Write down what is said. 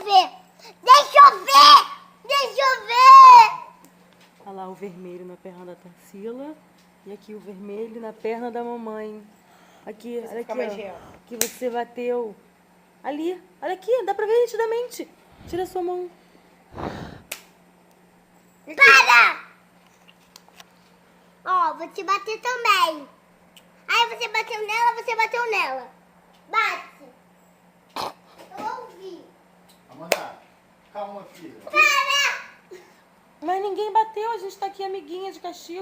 ver. Deixa eu ver. Deixa eu ver. Olha lá o vermelho na perna da Tarsila. E aqui o vermelho na perna da mamãe. Aqui, olha aqui, ó. Que você bateu. Ali, olha aqui, dá pra ver nitidamente. Tira a sua mão. Para! Ó, vou te bater também. Aí você bateu nela, você bateu nela. Bate. Eu ouvi. Amanda, calma, filha. Para! Mas ninguém bateu, a gente tá aqui amiguinha de castigo.